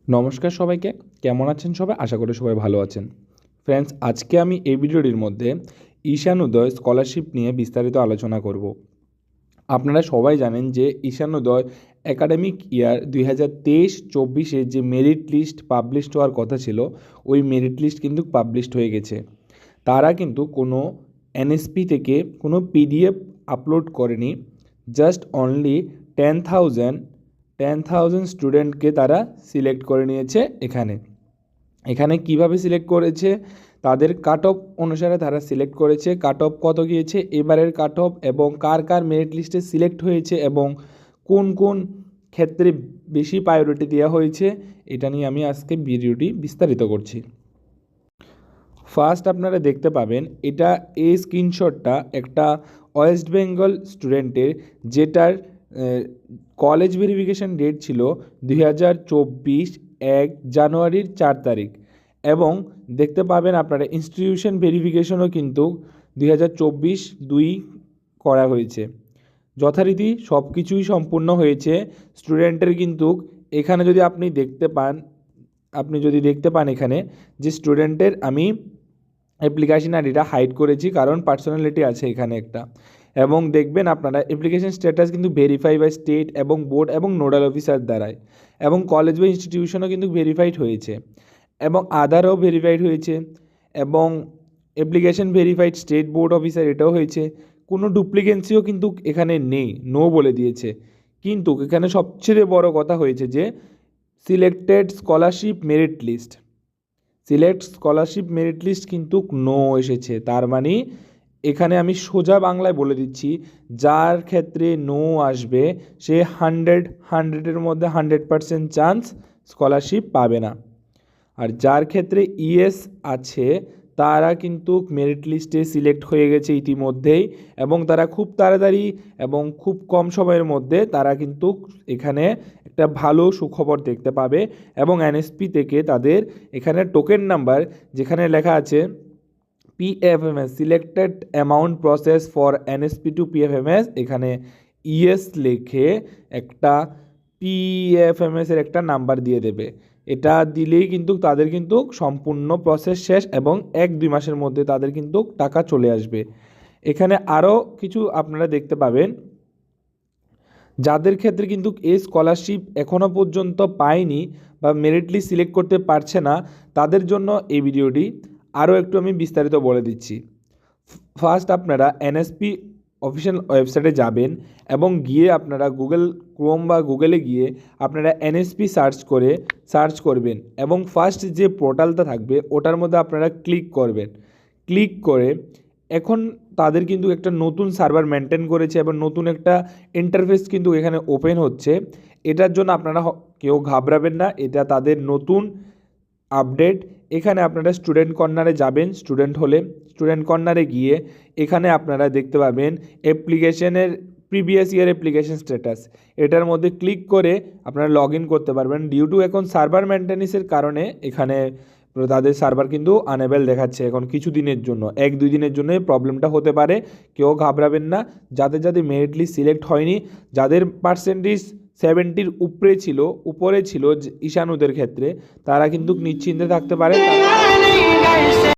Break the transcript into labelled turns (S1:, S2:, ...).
S1: নমস্কার সবাইকে, কেমন আছেন সবাই? আশা করি সবাই ভালো আছেন। ফ্রেন্ডস, আজকে আমি এই ভিডিওটির মধ্যে ঈশানোদয় স্কলারশিপ নিয়ে বিস্তারিত আলোচনা করব। আপনারা সবাই জানেন যে ঈশানোদয় একাডেমিক ইয়ার 2023-24 যে মেরিট লিস্ট পাবলিশড হওয়ার কথা ছিল, ওই মেরিট লিস্ট কিন্তু পাবলিশড হয়ে গেছে। তারা কিন্তু কোনো এনএসপি থেকে কোনো পিডিএফ আপলোড করেনি, জাস্ট অনলি 10,000 স্টুডেন্টকে তারা সিলেক্ট করে নিয়েছে। এখানে কিভাবে সিলেক্ট করেছে, তাদের কাট অফ অনুসারে তারা সিলেক্ট করেছে। কাট অফ কত গিয়েছে এবারের কাট অফ, এবং কার কার মেরিট লিস্টে সিলেক্ট হয়েছে এবং কোন কোন ক্ষেত্রে বেশি প্রায়োরিটি দেওয়া হয়েছে, এটা নিয়ে আমি আজকে ভিডিওটি বিস্তারিত করছি। ফার্স্ট আপনারা দেখতে পাবেন, এটা এই স্ক্রিনশটটা একটা ওয়েস্ট বেঙ্গল স্টুডেন্টের, যেটার কলেজ ভেরিফিকেশান ডেট ছিল 2024 1 জানুয়ারির 4 তারিখ, এবং দেখতে পাবেন আপনারা ইনস্টিটিউশন ভেরিফিকেশনও কিন্তু 2024-2 করা হয়েছে। যথারীতি সব কিছুই সম্পূর্ণ হয়েছে। স্টুডেন্টের কিন্তু এখানে যদি আপনি দেখতে পান এখানে যে স্টুডেন্টের আমি অ্যাপ্লিকেশন আইডিটা হাইড করেছি, কারণ পার্সোনালিটি আছে এখানে একটা। এবং দেখবেন আপনারা অ্যাপ্লিকেশন স্ট্যাটাস কিন্তু ভেরিফাই বাই স্টেট এবং বোর্ড এবং নোডাল অফিসার দ্বারাই, এবং কলেজ বা ইনস্টিটিউশনও কিন্তু ভেরিফাইড হয়েছে, এবং আধারও ভেরিফাইড হয়েছে, এবং application verified state board officer এটাও হয়েছে। কোনো ডুপ্লিকেন্সিও কিন্তু এখানে নেই, নো বলে দিয়েছে। কিন্তু এখানে সবচেয়ে বড় কথা হয়েছে যে সিলেক্ট স্কলারশিপ মেরিট লিস্ট কিন্তু নো এসেছে। তার মানে এখানে আমি সোজা বাংলায় বলে দিচ্ছি, যার ক্ষেত্রে নো আসবে সে 100-এর মধ্যে 100% চান্স স্কলারশিপ পাবে না। আর যার ক্ষেত্রে ইএস আছে তারা কিন্তু মেরিট লিস্টে সিলেক্ট হয়ে গেছে ইতিমধ্যেই, এবং তারা খুব তাড়াতাড়ি এবং খুব কম সময়ের মধ্যে তারা কিন্তু এখানে একটা ভালো সুখবর দেখতে পাবে। এবং এনএসপি থেকে তাদের এখানে টোকেন নাম্বার, যেখানে লেখা আছে PFMS selected amount process for NSP to PFMS, এখানে ইএস লিখে একটা PFMS এর একটা নাম্বার দিয়ে দেবে। এটা দিলেই কিন্তু তাদের কিন্তু সম্পূর্ণ প্রসেস শেষ, এবং 1-2 মাসের মধ্যে তাদের কিন্তু টাকা চলে আসবে। এখানে আরও কিছু আপনারা দেখতে পাবেন, যাদের ক্ষেত্রে কিন্তু এই স্কলারশিপ এখনও পর্যন্ত পায়নি বা মেরিট লিস্ট সিলেক্ট করতে পারছে না, তাদের জন্য এই ভিডিওটি আরও একটু আমি বিস্তারিত বলে দিচ্ছি। ফার্স্ট আপনারা এনএসপি অফিসিয়াল ওয়েবসাইটে যাবেন, এবং গিয়ে আপনারা গুগল ক্রোম বা গুগলে গিয়ে আপনারা এনএসপি সার্চ করবেন, এবং ফার্স্ট যে পোর্টালটা থাকবে ওটার মধ্যে আপনারা ক্লিক করবেন। ক্লিক করে এখন তাদের কিন্তু একটা নতুন সার্ভার মেনটেন করেছে, এবং নতুন একটা ইন্টারফেস কিন্তু এখানে ওপেন হচ্ছে। এটার জন্য আপনারা কেউ ঘাবড়াবেন না, এটা তাদের নতুন আপডেট। এখানে আপনারা স্টুডেন্ট কর্নারে যাবেন, স্টুডেন্ট কর্নারে গিয়ে এখানে আপনারা দেখতে পাবেন অ্যাপ্লিকেশনের প্রিভিয়াস ইয়ার অ্যাপ্লিকেশন স্ট্যাটাস, এটার মধ্যে ক্লিক করে আপনারা লগ ইন করতে পারবেন। ডিউ টু এখন সার্ভার মেনটেন্যান্সের কারণে এখানে তাদের সার্ভার কিন্তু আনএবেল দেখাচ্ছে এখন কিছু দিনের জন্য, 1-2 দিনের জন্য প্রবলেমটা হতে পারে। কেউ ঘাবড়াবেন না। যাদের মেরিট লিস্ট সিলেক্ট হয়নি, যাদের পার্সেন্টেজ 70-র উপরে ছিল ঈশানুদের ক্ষেত্রে, তারা কিন্তু নিশ্চিন্তে থাকতে পারে।